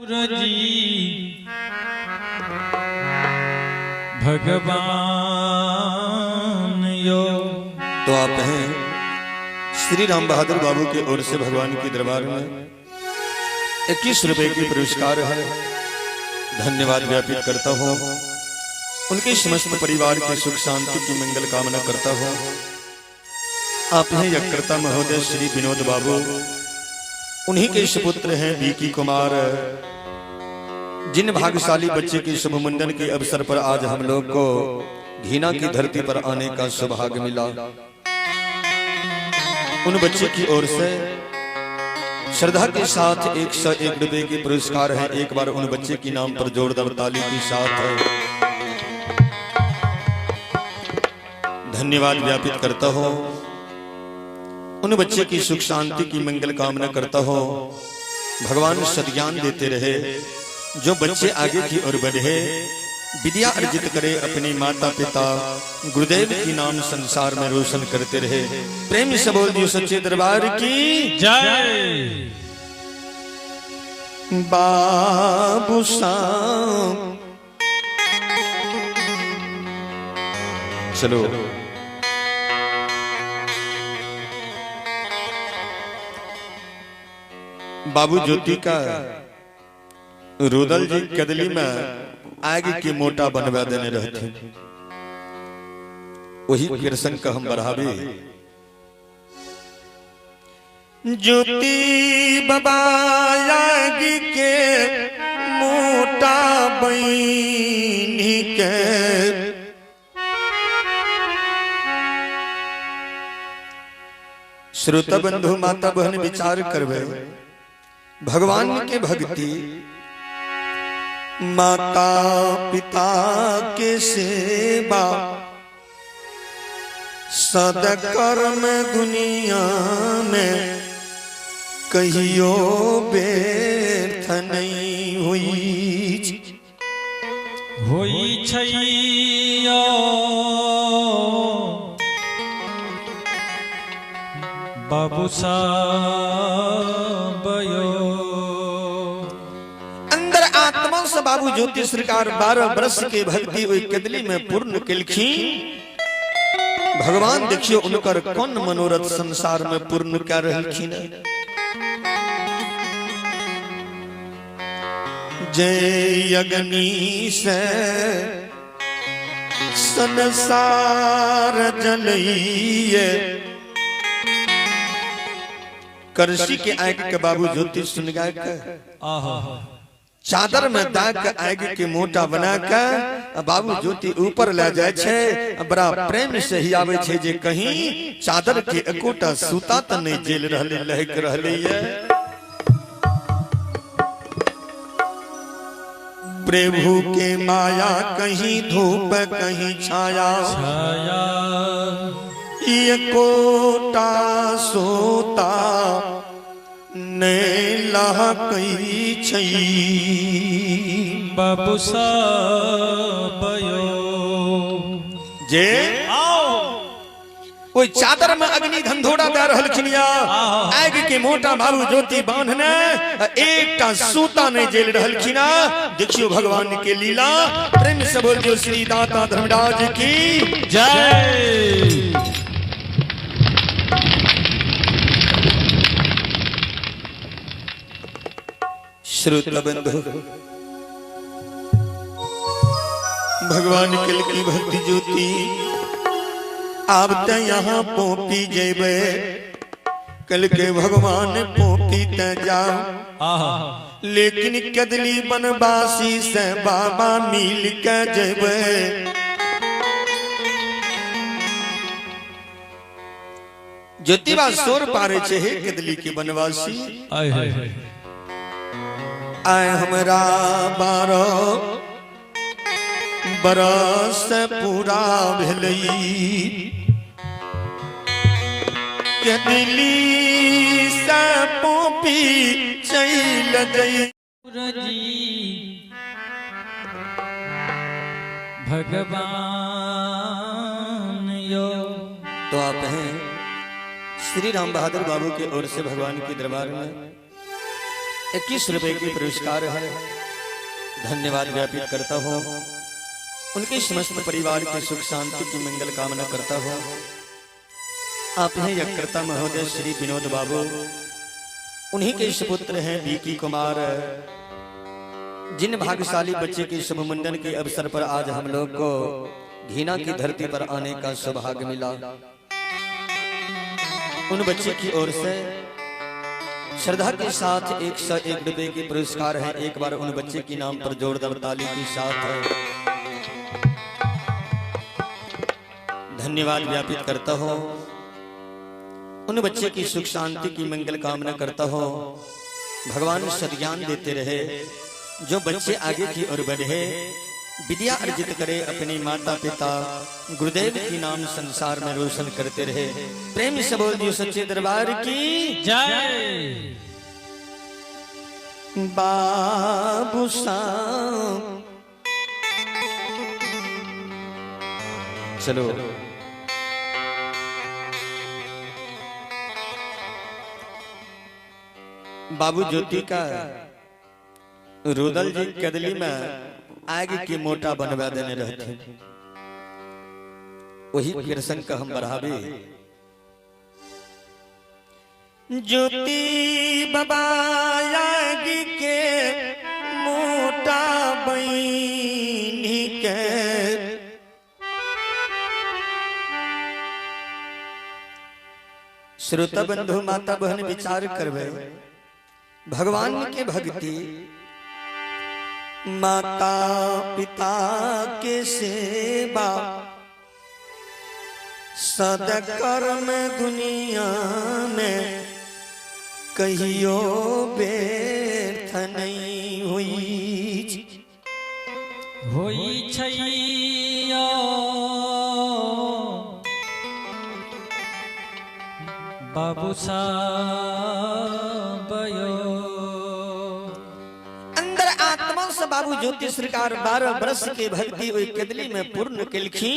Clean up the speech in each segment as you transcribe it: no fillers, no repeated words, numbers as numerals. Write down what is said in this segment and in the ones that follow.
जी भगवान यो। तो आप हैं श्री राम बहादुर बाबू की ओर से भगवान के दरबार में 21 रुपए की पुरस्कार है। धन्यवाद ज्ञापित करता हूँ। उनके समस्त परिवार की सुख शांति की मंगल कामना करता हूँ। आप हैं यज्ञकर्ता महोदय श्री विनोद बाबू, उन्हीं के सुपुत्र हैं बीकी कुमार। जिन भाग्यशाली बच्चे के शुभ मुंडन के अवसर पर आज हम लोग को घीना की धरती पर आने का सौभाग्य मिला, उन बच्चे की ओर से श्रद्धा के साथ 101 रुपए के पुरस्कार है। एक बार उन बच्चे के नाम पर जोरदार ताली के साथ धन्यवाद ज्ञापित करता हूँ। उन बच्चे की सुख शांति की मंगल कामना करता हूँ। भगवान सद्ज्ञान देते रहे, जो बच्चे आगे की ओर बढ़े, विद्या अर्जित करे, अपने माता पिता गुरुदेव की नाम संसार में रोशन करते रहे। प्रेम से बोल दियो सच्चे दरबार की जय। बाबू साम चलो बाबू ज्योति का रुदल जी कदली में आगे के मोटा बनवा देने रहते, वही कृष्ण का हम बढ़ावे। ज्योति बाबा आगे के मोटा बनी के श्रोता बंधु माता बहन विचार करवे। भगवान के भक्ति माता पिता के सेवा सदकर्म दुनिया में कहियो व्यर्थ नहीं होई छैया बाबू साबयो। अंदर आत्मा से बाबू ज्योति सरकार 12 वर्ष के भक्ति हुई कदली में पूर्ण किलखी। भगवान देखियो उनकर कौन मनोरथ संसार में पूर्ण क्या रहलखिन। जय अग्नि से संसार जलइए, करसी के आग के बाबू ज्योति सुन गए चादर में दाग के आग के मोटा बना के बाबू ज्योति ऊपर ले जाए छे। बड़ा प्रेम से ही आवे छे जे कहीं चादर के एकोटा सूता त नहीं जेल रहले लहक रहले ये। प्रभु के माया कहीं धूप कहीं छाया, ये कोटा सोता ने लहकई छई बाबू साबयो। जे आओ कोई चादर में अग्नि धंधोड़ा दे रहलखिनिया, आग के मोटा बाबू ज्योति बांधने एकटा सूता ने जेल रहलखिना। देखियो भगवान के लीला। प्रेम से बोल दियो श्री दाता धर्मराज की जय। श्रोता बंधु, भगवान कल की भक्ति ज्योति आप त यहाँ पोपी जेबे, कल के भगवान पोपी त जाओ। लेकिन कदली बनवासी से बाबा मिल के जेबे। ज्योतिबा सोर पारे छे हे कदली के बनवासी। आए हमरा 12 बरस पूरा भेलई, कदली से पोपी चल गई भगवान यो। तो आप हैं श्री राम बहादुर बाबू के ओर से भगवान के दरबार में 21 रुपए की पुरस्कार है। धन्यवाद ज्ञापित करता हूँ। उनके समस्त परिवार के सुख शांति की मंगल कामना करता हूँ। आप हैं यज्ञकर्ता महोदय श्री विनोद बाबू, उन्हीं के सुपुत्र हैं बीकी कुमार। जिन भाग्यशाली बच्चे के शुभ मुंडन के अवसर पर आज हम लोग को घीना की धरती पर आने का सौभाग्य मिला, उन बच्चे की ओर से श्रद्धा के साथ 101 रुपए की पुरस्कार है। एक बार उन बच्चे के नाम पर जोरदार ताली के साथ धन्यवाद ज्ञापित करता हूँ। उन बच्चे की सुख शांति की मंगल कामना करता हूँ। भगवान सद्ज्ञान देते रहे, जो बच्चे आगे की ओर बढ़े, विद्या अर्जित करे, अपने माता पिता गुरुदेव की नाम संसार में रोशन करते रहे। प्रेम से बोल दियो सच्चे दरबार की जय। बाबू साहब चलो बाबू ज्योति का रुदल जी कदली में आगे की मोटा बनवा देने रहते, वही कृष्ण का हम बढ़ावे। ज्योति बाबा आगे के मोटा बनी के श्रोता बंधु माता बहन विचार करवे, भगवान के भक्ति माता पिता के सेवा सदकर्म दुनिया में कहियो व्यर्थ नहीं हुई। होई छैया बाबू साबयो। अंदर आत्मा से बाबू ज्योति सरकार 12 वर्ष के भक्ति हुई कदली में पूर्ण किलखी।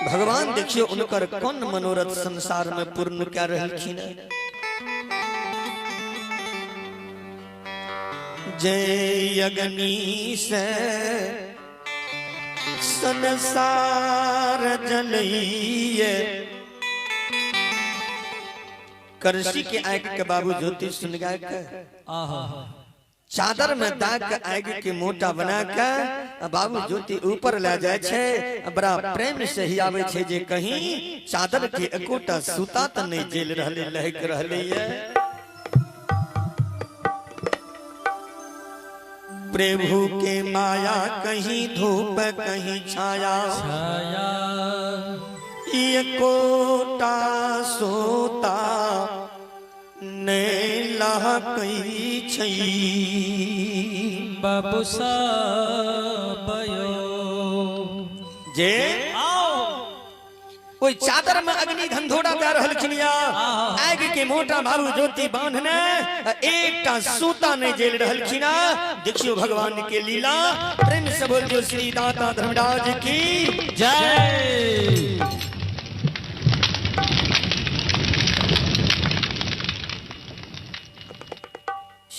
भगवान देखियो उनकर कौन मनोरथ संसार में पूर्ण क्या रहलखिन। जय अग्नि से संसार जलइए, करसी के आग के बाबू ज्योति सुन गा के चादर में दाग के आग के मोटा बना के बाबू ज्योति ऊपर ले जाए छे। बड़ा प्रेम से ही आवे छे, जे कहीं चादर के एकोटा सूता त नहीं जेल रहले, लहक रहले ये। प्रभु के माया कहीं धूप कहीं छाया, एकोटा सोता ने लहकई छई। बाबू साबयो जे कोई चादर में अग्नि धंधोड़ा दे रहलखिनिया, आग के मोटा बाबू ज्योति बांधने एकटा सूता ने जेल रहलखिना। देखियो भगवान के लीला। प्रेम से बोल जो श्री दाता धर्मराज की जय।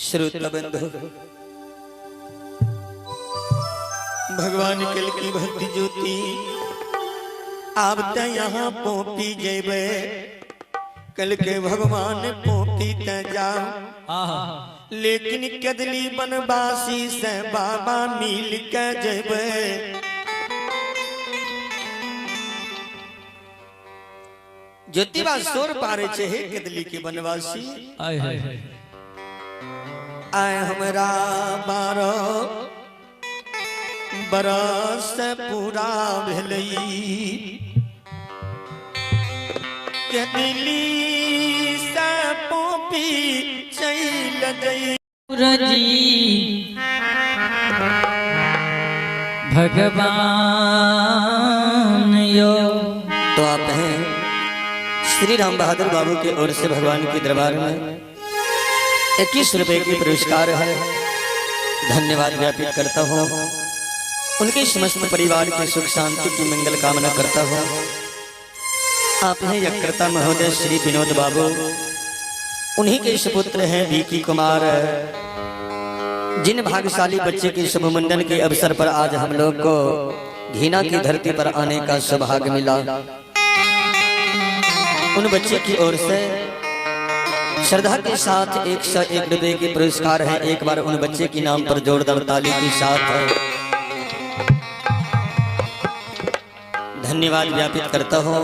श्रोता बंधु, भगवान कल की भक्ति ज्योति आप त यहाँ पोपी जेबे, कल के भगवान पोपी त जाओ, लेकिन कदली बनवासी से बाबा मिल के जेबे। ज्योतिबा सोर पारे छे हे कदली के बनवासी। आय हमरा 12 बरस पूरा भेलई, कदली से पोपी चल गई। भगवान यो तो आप हैं श्री राम बहादुर बाबू के ओर से भगवान के दरबार में 21 रुपए की पुरस्कार है। धन्यवाद ज्ञापित करता हूँ। उनके समस्त परिवार के सुख शांति की मंगल कामना करता हूँ। आप हैं यज्ञकर्ता महोदय श्री विनोद बाबू, उन्हीं के सुपुत्र हैं बीकी कुमार। जिन भाग्यशाली बच्चे के शुभ मुंडन के अवसर पर आज हम लोग को घीना की धरती पर आने का सौभाग्य मिला, उन बच्चे की ओर से श्रद्धा के साथ 101 रुपए के पुरस्कार है। एक बार उन बच्चे के नाम पर जोरदार ताली के साथ धन्यवाद ज्ञापित करता हूँ।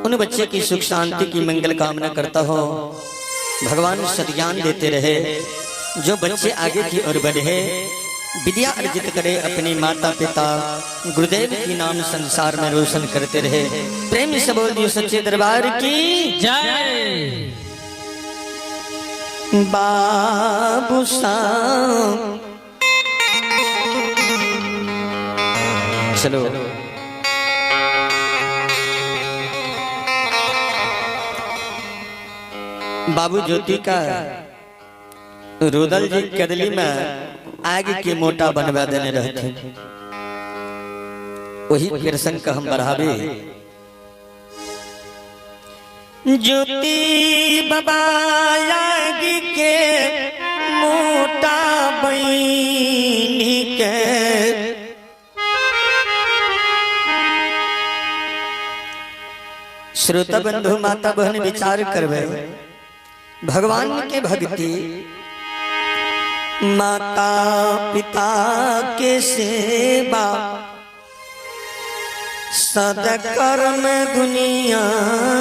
उन बच्चे की सुख शांति की मंगल कामना करता हूँ। भगवान सद्ज्ञान देते रहे, जो बच्चे आगे की ओर बढ़े, विद्या अर्जित करे, अपने माता पिता गुरुदेव की नाम संसार में रोशन करते रहे। प्रेम से बोल दियो सच्चे दरबार की जय। बाबू साहब चलो बाबू ज्योति का रुदल जी कदली में आग के मोटा बनवा देने रहते, वही प्रसंग का हम बढ़ावे। ज्योति बाबा आग के मोटा बनी के श्रोता बंधु माता बहन विचार करवे, भगवान के भक्ति माता पिता के सेवा सदकर्म दुनिया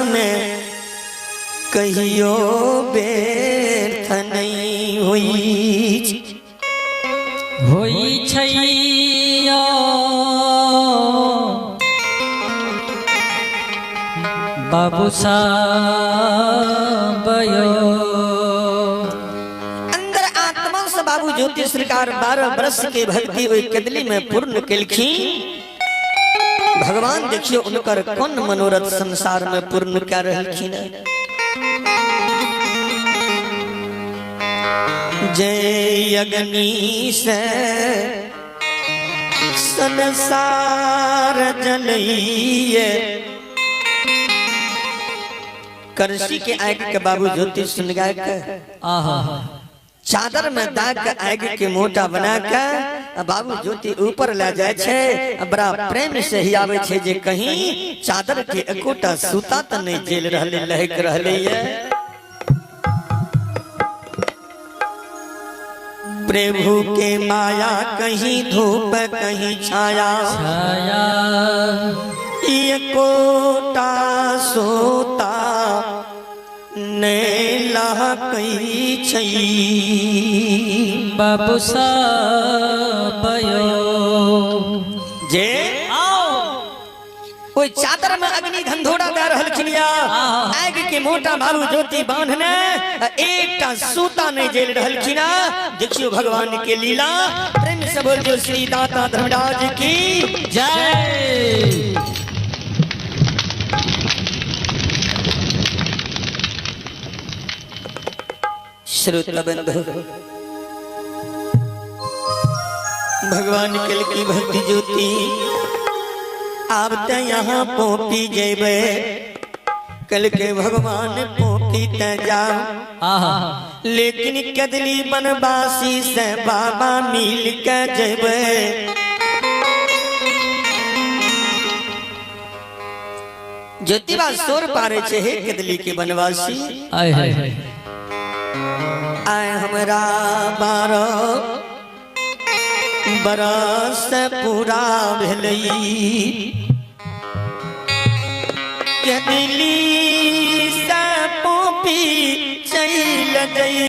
में कहियो व्यर्थ नहीं होई छैया बाबू साबयो। अंदर आत्मा से बाबू ज्योति सरकार 12 वर्ष के भक्ति हुई कदली में पूर्ण कलखी। भगवान देखियो उनकर कौन मनोरथ संसार में पूर्ण कर रहलखिन। जय अग्नि से संसार जलइए, करसी के आग के बाबू ज्योति सुन गाय के चादर में दाग के आग के मोटा बना के बाबू ज्योति ऊपर ले जाए छे। बड़ा प्रेम से ही आवे छे, जे कहीं चादर के एकोटा सूता त नहीं जेल रहले, लहक रहले ये। प्रभु के माया कहीं धूप कहीं छाया, छाया ये कोटा सोता ने लहकई छई बाबू साबयो। जे आओ कोई चादर में अग्नि धंधोड़ा दे रहलखिन या आग के मोटा बाबू ज्योति बांधने एकटा सूता नहीं जेल रहलखिन। देखियो भगवान के लीला। प्रेम से बोल जो श्री दाता धर्मराज की जय। श्रोता बंधु, भगवान कल की भक्ति ज्योति आप तो यहाँ पोपी जेबे, कल के भगवान पोपी ते जाओ। लेकिन कदली बनवासी से बाबा मिल के जेबे। ज्योतिबा सोर पारे छे हे कदली के बनवासी। आय हमरा 12 बरस पूरा भेलई, कदली से पोपी चल गई।